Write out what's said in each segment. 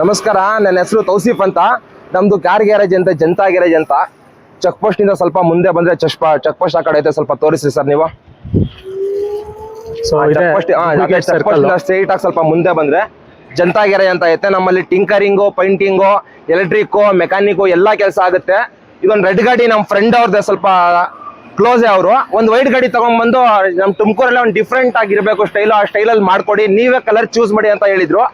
ನಮಸ್ಕಾರ, ನನ್ನ ಹೆಸರು ತೌಸೀಫ್ ಅಂತ. ನಮ್ದು ಕಾರ್ ಗ್ಯಾರೇಜ್ ಅಂತ, ಜನತಾ ಗ್ಯಾರೇಜ್ ಅಂತ. ಚೆಕ್ ಪೋಸ್ಟ್ ಇಂದ ಸ್ವಲ್ಪ ಮುಂದೆ ಬಂದ್ರೆ ಚೆಕ್ ಪೋಸ್ಟ್ ಆ ಕಡೆ ಐತೆ, ಸ್ವಲ್ಪ ತೋರಿಸಿ ಸರ್ ನೀವು. ಸ್ಟ್ರೈಟ್ ಆಗಿ ಸ್ವಲ್ಪ ಮುಂದೆ ಬಂದ್ರೆ ಜನತಾ ಗ್ಯಾರೇಜ್ ಅಂತ ಐತೆ. ನಮ್ಮಲ್ಲಿ ಟಿಂಕರಿಂಗು, ಪೈಂಟಿಂಗು, ಎಲೆಕ್ಟ್ರಿಕ್, ಮೆಕ್ಯಾನಿಕ್ ಎಲ್ಲಾ ಕೆಲಸ ಆಗುತ್ತೆ. ಇದೊಂದು ರೆಡ್ ಗಾಡಿ ನಮ್ಮ ಫ್ರೆಂಡ್ ಅವ್ರದ್ದು, ಸ್ವಲ್ಪ ಕ್ಲೋಸ್ ಅವರು. ಒಂದು ವೈಟ್ ಗಾಡಿ ತಗೊಂಡ್ಬಂದು ನಮ್ಮ ತುಮಕೂರಲ್ಲಿ ಒಂದು ಡಿಫ್ರೆಂಟ್ ಆಗಿರ್ಬೇಕು ಸ್ಟೈಲ್, ಆ ಸ್ಟೈಲಲ್ಲಿ ಮಾಡ್ಕೊಡಿ, ನೀವೇ ಕಲರ್ ಚೂಸ್ ಮಾಡಿ ಅಂತ ಹೇಳಿದ್ರು.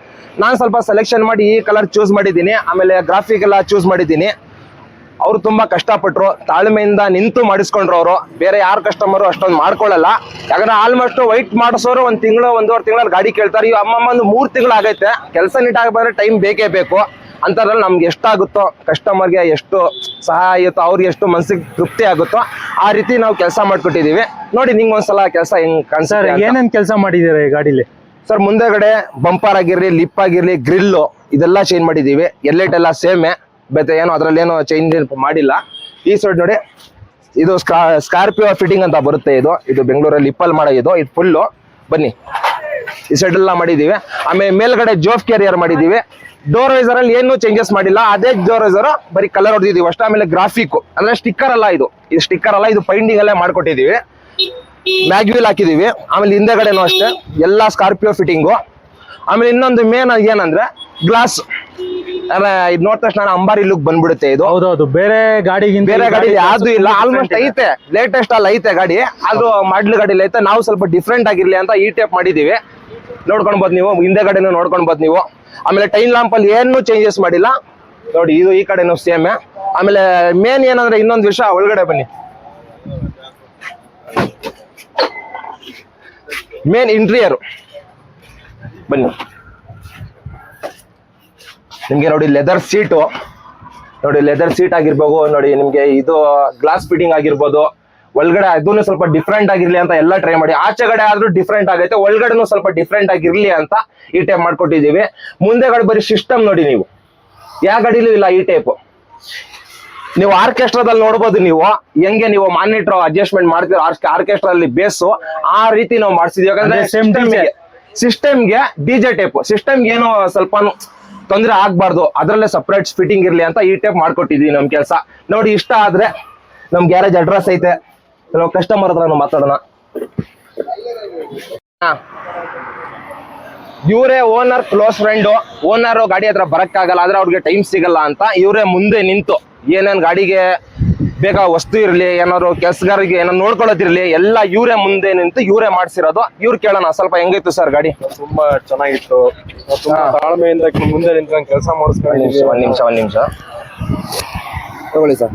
ನಾನು ಸ್ವಲ್ಪ ಸೆಲೆಕ್ಷನ್ ಮಾಡಿ ಈ ಕಲರ್ ಚೂಸ್ ಮಾಡಿದ್ದೀನಿ. ಆಮೇಲೆ ಗ್ರಾಫಿಕ್ ಎಲ್ಲ ಚೂಸ್ ಮಾಡಿದ್ದೀನಿ. ಅವರು ತುಂಬಾ ಕಷ್ಟಪಟ್ಟರು, ತಾಳ್ಮೆಯಿಂದ ನಿಂತು ಮಾಡಿಸ್ಕೊಂಡ್ರು ಅವರು. ಬೇರೆ ಯಾರು ಕಸ್ಟಮರು ಅಷ್ಟೊಂದು ಮಾಡ್ಕೊಳ್ಳಲ್ಲ. ಯಾಕಂದ್ರೆ ಆಲ್ಮೋಸ್ಟ್ ವೈಟ್ ಮಾಡಿಸೋರು ಒಂದು ತಿಂಗಳು, 1.5 ತಿಂಗಳಲ್ಲಿ ಗಾಡಿ ಕೇಳ್ತಾರೆ. ಈ ಅಮ್ಮಮ್ಮ 3 ತಿಂಗಳು ಆಗೈತೆ. ಕೆಲಸ ನೀಟಾಗಿ ಬಂದ್ರೆ ಟೈಮ್ ಬೇಕೇ ಬೇಕು. ಅಂಥದ್ರಲ್ಲಿ ನಮ್ಗೆ ಎಷ್ಟಾಗುತ್ತೋ, ಕಸ್ಟಮರ್ಗೆ ಎಷ್ಟು ಸಹಾಯ ಆಗುತ್ತೋ, ಅವ್ರಿಗೆ ಎಷ್ಟು ಮನಸ್ಸಿಗೆ ತೃಪ್ತಿ ಆಗುತ್ತೋ ಆ ರೀತಿ ನಾವು ಕೆಲಸ ಮಾಡ್ಕೊಟ್ಟಿದ್ದೀವಿ. ನೋಡಿ ನಿಂಗೆ ಒಂದ್ಸಲ ಕೆಲಸ ಹೆಂಗ್ ಕಾಣಿಸ್ತಾರೆ. ಏನೇನ್ ಕೆಲಸ ಮಾಡಿದ್ದೀರಾ ಈ ಗಾಡಿಲಿ? ಸರ್, ಮುಂದೆಗಡೆ ಬಂಪರ್ ಆಗಿರ್ಲಿ, ಲಿಪ್ ಆಗಿರ್ಲಿ, ಗ್ರಿಲ್ಲು ಇದೆಲ್ಲ ಚೇಂಜ್ ಮಾಡಿದ್ದೀವಿ. ಎಲ್ಲೆಟ್ ಎಲ್ಲ ಸೇಮೆ, ಬೇರೆ ಏನು ಅದರಲ್ಲೇನು ಚೇಂಜ್ ಮಾಡಿಲ್ಲ. ಈ ಸೈಡ್ ನೋಡಿ, ಇದು ಸ್ಕಾರ್ಪಿಯೋ ಫಿಟ್ಟಿಂಗ್ ಅಂತ ಬರುತ್ತೆ. ಇದು ಬೆಂಗಳೂರಲ್ಲಿ ಲಿಪ್ಪಲ್ಲಿ ಮಾಡೋ ಇದು ಫುಲ್ಲು. ಬನ್ನಿ, ಈ ಸೈಡ್ ಎಲ್ಲ ಮಾಡಿದ್ದೀವಿ. ಆಮೇಲೆ ಮೇಲ್ಗಡೆ ಜೋಫ್ ಕ್ಯಾರಿಯರ್ ಮಾಡಿದ್ದೀವಿ. ಡೋರ್ ವೈಸರ್ ಅಲ್ಲಿ ಏನು ಚೇಂಜಸ್ ಮಾಡಿಲ್ಲ, ಅದೇ ಡೋರ್ ವೈಸರ್, ಬರೀ ಕಲರ್ ಹೊಡೆದಿದ್ದೀವಿ ಅಷ್ಟೇ. ಆಮೇಲೆ ಗ್ರಾಫಿಕ್ ಅಂದ್ರೆ ಸ್ಟಿಕ್ಕರ್ ಅಲ್ಲ, ಇದು ಸ್ಟಿಕ್ಕರ್ ಅಲ್ಲ, ಇದು ಪೈಂಟಿಂಗ್ ಅಲ್ಲೇ ಮಾಡ್ಕೊಟ್ಟಿದ್ದೀವಿ. ಮ್ಯಾಗ್ವಿಲ್ ಹಾಕಿದೀವಿ. ಆಮೇಲೆ ಹಿಂದೆಗಡೆನೂ ಅಷ್ಟೇ ಎಲ್ಲ ಸ್ಕಾರ್ಪಿಯೋ ಫಿಟ್ಟಿಂಗು. ಆಮೇಲೆ ಇನ್ನೊಂದು ಮೇನ್ ಏನಂದ್ರೆ ಗ್ಲಾಸ್. ಇದು ನೋಡಿದ ತಕ್ಷಣ ಅಂಬಾರಿ ಲುಕ್ ಬಂದ್ಬಿಡುತ್ತೆ. ಇದು ಹೌದೌದು, ಬೇರೆ ಗಾಡಿ ಯಾವ್ದು ಇಲ್ಲ, ಆಲ್ಮೋಸ್ಟ್ ಐತೆ, ಲೇಟೆಸ್ಟ್ ಅಲ್ಲಿ ಐತೆ ಗಾಡಿ. ಅದು ಮಾಡ್ಲ್ ಗಾಡಿಲಿ ಐತೆ. ನಾವು ಸ್ವಲ್ಪ ಡಿಫ್ರೆಂಟ್ ಆಗಿರ್ಲಿ ಅಂತ ಈ ಟೈಪ್ ಮಾಡಿದೀವಿ. ನೋಡ್ಕೊಳ್ಬೋದು ನೀವು, ಹಿಂದೆಗಡೆನೂ ನೋಡ್ಕೊಳ್ಬೋದು ನೀವು. ಆಮೇಲೆ ಟೈನ್ ಲ್ಯಾಂಪ್ ಅಲ್ಲಿ ಏನು ಚೇಂಜಸ್ ಮಾಡಿಲ್ಲ ನೋಡಿ. ಇದು ಈ ಕಡೆನೂ ಸೇಮ್. ಆಮೇಲೆ ಮೇನ್ ಏನಂದ್ರೆ ಇನ್ನೊಂದು ವಿಷಯ, ಒಳಗಡೆ ಬನ್ನಿ. ಮೇನ್ ಇಂಟೀರಿಯರ್ ಬನ್ನಿ. ನಿಮ್ಗೆ ನೋಡಿ ಲೆದರ್ ಸೀಟು ನೋಡಿ, ಲೆದರ್ ಸೀಟ್ ಆಗಿರ್ಬೋದು ನೋಡಿ. ನಿಮ್ಗೆ ಇದು ಗ್ಲಾಸ್ ಫಿಟ್ಟಿಂಗ್ ಆಗಿರ್ಬೋದು. ಒಳಗಡೆ ಅದನ್ನು ಸ್ವಲ್ಪ ಡಿಫ್ರೆಂಟ್ ಆಗಿರ್ಲಿ ಅಂತ ಎಲ್ಲ ಟ್ರೈ ಮಾಡಿ. ಆಚೆಗಡೆ ಆದ್ರೂ ಡಿಫ್ರೆಂಟ್ ಆಗೈತೆ, ಒಳಗಡೆನೂ ಸ್ವಲ್ಪ ಡಿಫ್ರೆಂಟ್ ಆಗಿರ್ಲಿ ಅಂತ ಈ ಟೈಪ್ ಮಾಡ್ಕೊಟ್ಟಿದೀವಿ. ಮುಂದೆಗಡೆ ಬರೀ ಸಿಸ್ಟಮ್ ನೋಡಿ, ನೀವು ಯಾವ ಗಾಡಿಲೂ ಇಲ್ಲ ಈ ಟೈಪ್. ನೀವು ಆರ್ಕೆಸ್ಟ್ರಾದಲ್ಲಿ ನೋಡ್ಬೋದು, ನೀವು ಹೆಂಗೆ ನೀವು ಮಾನಿಟರ್ ಅಡ್ಜಸ್ಟ್ಮೆಂಟ್ ಮಾಡ್ತೀರ ಆರ್ಕೆಸ್ಟ್ರಲ್ಲಿ ಬೇಸು, ಆ ರೀತಿ ನಾವು ಮಾಡಿಸಿದ್ವಿ. ಯಾಕಂದ್ರೆ ಸಿಸ್ಟಮ್ಗೆ ಡಿಜೆ ಟೈಪ್ ಸಿಸ್ಟಮ್ಗೆ ಏನೋ ಸ್ವಲ್ಪ ತೊಂದರೆ ಆಗ್ಬಾರ್ದು, ಅದರಲ್ಲೇ ಸಪ್ರೇಟ್ ಫಿಟ್ಟಿಂಗ್ ಇರ್ಲಿ ಅಂತ ಈ ಟೈಪ್ ಮಾಡ್ಕೊಟ್ಟಿದೀವಿ. ನಮ್ ಕೆಲಸ ನೋಡಿ. ಇಷ್ಟ ಆದ್ರೆ ನಮ್ ಗ್ಯಾರೇಜ್ ಅಡ್ರೆಸ್ ಐತೆ, ಕಸ್ಟಮರ್ ಹತ್ರ ಮಾತಾಡೋಣ. ಇವರೇ ಓನರ್, ಕ್ಲೋಸ್ ಫ್ರೆಂಡ್. ಓನರ್ ಗಾಡಿ ಹತ್ರ ಬರಕ್ಕಾಗಲ್ಲ, ಆದ್ರೆ ಅವ್ರಿಗೆ ಟೈಮ್ ಸಿಗಲ್ಲ ಅಂತ ಇವರೇ ಮುಂದೆ ನಿಂತು ಏನೇನ್ ಗಾಡಿಗೆ ಬೇಕಾ ವಸ್ತು ಇರ್ಲಿ, ಏನಾದ್ರು ಕೆಲಸಗಾರಿಗೆ ಏನಾದ್ರು ನೋಡ್ಕೊಳ್ಳೋದಿರ್ಲಿ, ಎಲ್ಲ ಇವರೇ ಮುಂದೆ ನಿಂತು ಇವರೇ ಮಾಡ್ಸಿರೋದು. ಇವ್ರು ಕೇಳೋಣ ಸ್ವಲ್ಪ ಹೆಂಗಿತ್ತು ಸರ್ ಗಾಡಿ? ತುಂಬಾ ಚೆನ್ನಾಗಿತ್ತು. ತಾಳ್ಮೆಯಿಂದ ಮುಂದೆ ನಿಂತ್ಕೊಂಡು ಕೆಲಸ ಮಾಡಿಸ್ಕೊಂಡು. ಒಂದ್ ನಿಮಿಷ ತಗೊಳ್ಳಿ ಸರ್.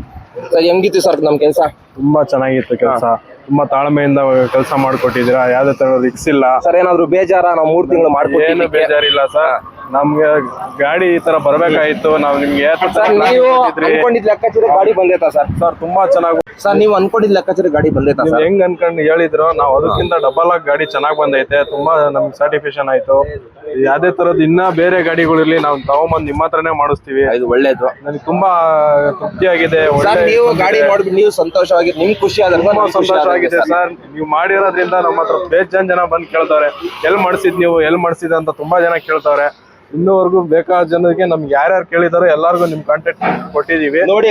ಹೆಂಗಿತ್ತು ಸರ್ ನಮ್ ಕೆಲಸ? ತುಂಬಾ ಚೆನ್ನಾಗಿತ್ತು ಕೆಲಸ. ತುಂಬಾ ತಾಳ್ಮೆಯಿಂದ ಕೆಲಸ ಮಾಡ್ಕೊಟ್ಟಿದ್ದೀರಾ. ಯಾವ್ದೇ ತರ ರಿಕ್ಸ್ ಇಲ್ಲ ಸರ್. ಏನಾದ್ರು ಬೇಜಾರ? ನಾವು 3 ತಿಂಗಳು ಮಾಡ್ಕೊಟ್ಟಿದ್ದೀವಿ. ಏನು ಬೇಜಾರಿಲ್ಲ ಸರ್. ನಮ್ಗೆ ಗಾಡಿ ಈ ತರ ಬರ್ಬೇಕಾಯ್ತು. ನಾವು ನಿಮ್ಗೆ ನೀವು ಅನ್ಕೊಂಡಿದ್ ಲೆಕ್ಕಾಚಾರ ಗಾಡಿ ಬಂದೈತಾ ಸರ್? ಸರ್ ತುಂಬಾ ಚೆನ್ನಾಗಿ ಸರ್, ನೀವು ಅನ್ಕೊಂಡಿದ್ ಲೆಕ್ಕಾಚಾರ ಗಾಡಿ ಬಂದೈತಾ ಸರ್? ಹೆಂಗ್ ಅನ್ಕೊಂಡು ಹೇಳಿದ್ರು, ನಾವು ಅದಕ್ಕಿಂತ ಡಬಲ್ ಆಗಿ ಗಾಡಿ ಚೆನ್ನಾಗ್ ಬಂದೈತೆ. ತುಂಬಾ ನಮ್ಗೆ ಸ್ಯಾಟಿಸ್ಫ್ಯಾಕ್ಷನ್ ಆಯ್ತು. ಯಾವ್ದೇ ತರದ್ ಇನ್ನ ಬೇರೆ ಗಾಡಿಗಳಿರ್ಲಿ ನಾವು ತಗೊಂಬಂದ್ ನಿಮ್ಮ ಹತ್ರನೇ ಮಾಡಿಸ್ತೀವಿ. ಇದು ಒಳ್ಳೇದು. ನನಗೆ ತುಂಬಾ ತೃಪ್ತಿಯಾಗಿದೆ. ನೀವು ಗಾಡಿ ಮಾಡ್ಬಿಟ್ಟು ನೀವು ಸಂತೋಷವಾಗಿ, ನಿಮ್ ಖುಷಿ ಆದ್ರೆ ಸಂತೋಷವಾಗಿದೆ ಸರ್. ನೀವು ಮಾಡಿರೋದ್ರಿಂದ ನಮ್ಮ ಹತ್ರ ಬೇಜಾನ್ ಜನ ಬಂದು ಕೇಳ್ತಾರೆ, ಎಲ್ ಮಾಡಿಸಿದ್ ನೀವು, ಎಲ್ ಮಾಡಿಸಿದ ಅಂತ ತುಂಬಾ ಜನ ಕೇಳ್ತಾರೆ. ಇನ್ನೂವರೆಗೂ ಬೇಕಾದ ಜನರಿಗೆ ನಮ್ಗೆ ಯಾರ್ಯಾರು ಕೇಳಿದಾರೋ ಎಲ್ಲಾರ್ಗು ನಿಮ್ ಕಾಂಟ್ಯಾಕ್ಟ್ ಕೊಟ್ಟಿದೀವಿ. ನೋಡಿ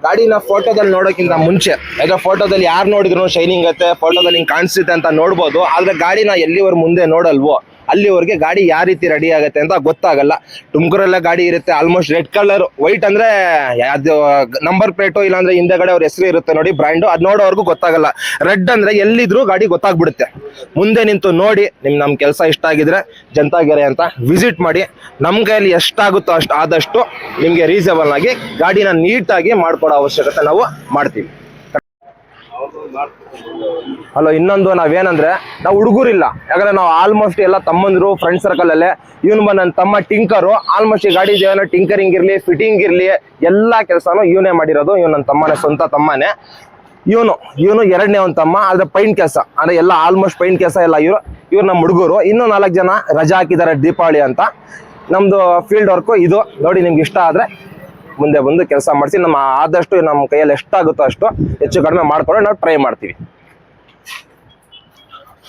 ಗಾಡಿನ ಫೋಟೋದಲ್ಲಿ ನೋಡೋಕ್ಕಿಂತ ಮುಂಚೆ, ಯಾಕಂದ್ರೆ ಫೋಟೋದಲ್ಲಿ ಯಾರು ನೋಡಿದ್ರು ಶೈನಿಂಗ್ ಐತೆ, ಫೋಟೋದಲ್ಲಿ ಹಿಂಗ್ ಕಾಣಿಸುತ್ತೆ ಅಂತ ನೋಡ್ಬೋದು. ಆದ್ರೆ ಗಾಡಿನ ಎಲ್ಲಿವರೆಗೂ ಮುಂದೆ ನೋಡಲ್ವೋ ಅಲ್ಲಿವರೆಗೆ ಗಾಡಿ ಯಾವ ರೀತಿ ರೆಡಿ ಆಗುತ್ತೆ ಅಂತ ಗೊತ್ತಾಗಲ್ಲ. ತುಮಕೂರಲ್ಲೇ ಗಾಡಿ ಇರುತ್ತೆ, ಆಲ್ಮೋಸ್ಟ್ ರೆಡ್ ಕಲರ್, ವೈಟ್ ಅಂದ್ರೆ ಅದು ನಂಬರ್ ಪ್ಲೇಟು, ಇಲ್ಲಾಂದ್ರೆ ಹಿಂದೆಗಡೆ ಅವ್ರ ಹೆಸರು ಇರುತ್ತೆ ನೋಡಿ, ಬ್ರ್ಯಾಂಡು. ಅದ್ ನೋಡೋವರೆಗೂ ಗೊತ್ತಾಗಲ್ಲ. ರೆಡ್ ಅಂದ್ರೆ ಎಲ್ಲಿದ್ರು ಗಾಡಿ ಗೊತ್ತಾಗ್ಬಿಡುತ್ತೆ. ಮುಂದೆ ನಿಂತು ನೋಡಿ. ನಮ್ ಕೆಲಸ ಇಷ್ಟ ಆಗಿದ್ರೆ ಜನತಾ ಗ್ಯಾರೇಜ್ ಅಂತ ವಿಸಿಟ್ ಮಾಡಿ. ನಮ್ ಕೈಯಲ್ಲಿ ಎಷ್ಟಾಗುತ್ತೋ ಆದಷ್ಟು ನಿಮ್ಗೆ ರೀಸನಬಲ್ ಆಗಿ ಗಾಡಿನ ನೀಟಾಗಿ ಮಾಡ್ಕೊಡೋ ಅವಶ್ಯಕತೆ ನಾವು ಮಾಡ್ತೀವಿ. ಹಲೋ, ಇನ್ನೊಂದು ನಾವೇನಂದ್ರೆ ನಾವು ಹುಡುಗರಿಲ್ಲ. ಯಾಕಂದ್ರೆ ನಾವು ಆಲ್ಮೋಸ್ಟ್ ಎಲ್ಲ ತಮ್ಮಂದ್ರು ಫ್ರೆಂಡ್ ಸರ್ಕಲ್ ಅಲ್ಲೇ. ಇವನು ನನ್ನ ತಮ್ಮ ಟಿಂಕರು. ಆಲ್ಮೋಸ್ಟ್ ಈ ಗಾಡಿ ಏನೋ ಟಿಂಕರಿಂಗ್ ಇರ್ಲಿ, ಫಿಟ್ಟಿಂಗ್ ಇರ್ಲಿ, ಎಲ್ಲಾ ಕೆಲಸನೂ ಇವನೇ ಮಾಡಿರೋದು. ಇವನು ನನ್ನ ತಮ್ಮನೇ, ಸ್ವಂತ ತಮ್ಮನೇ. ಇವನು ಎರಡನೇ ಒಂದು ತಮ್ಮ. ಆದ್ರೆ ಪೈಂಟ್ ಕೆಲಸ ಅಂದ್ರೆ ಎಲ್ಲ ಆಲ್ಮೋಸ್ಟ್ ಪೈಂಟ್ ಕೆಲಸ ಎಲ್ಲ ಇವ್ರು ನಮ್ಮ ಹುಡುಗರು. ಇನ್ನೂ 4 ಜನ ರಜಾ ಹಾಕಿದ್ದಾರೆ ದೀಪಾವಳಿ ಅಂತ. ನಮ್ದು ಫೀಲ್ಡ್ ವರ್ಕು ಇದು ನೋಡಿ. ನಿಮ್ಗೆ ಇಷ್ಟ ಆದ್ರೆ ಮುಂದೆ ಬಂದು ಕೆಲಸ ಮಾಡಿಸಿ, ಆದಷ್ಟು ನಮ್ಮ ಕೈಯಲ್ಲಿ ಎಷ್ಟಾಗುತ್ತೋ ಅಷ್ಟು ಹೆಚ್ಚು ಕಡಿಮೆ ಮಾಡ್ಕೊಂಡು ನಾವು ಟ್ರೈ ಮಾಡ್ತೀವಿ.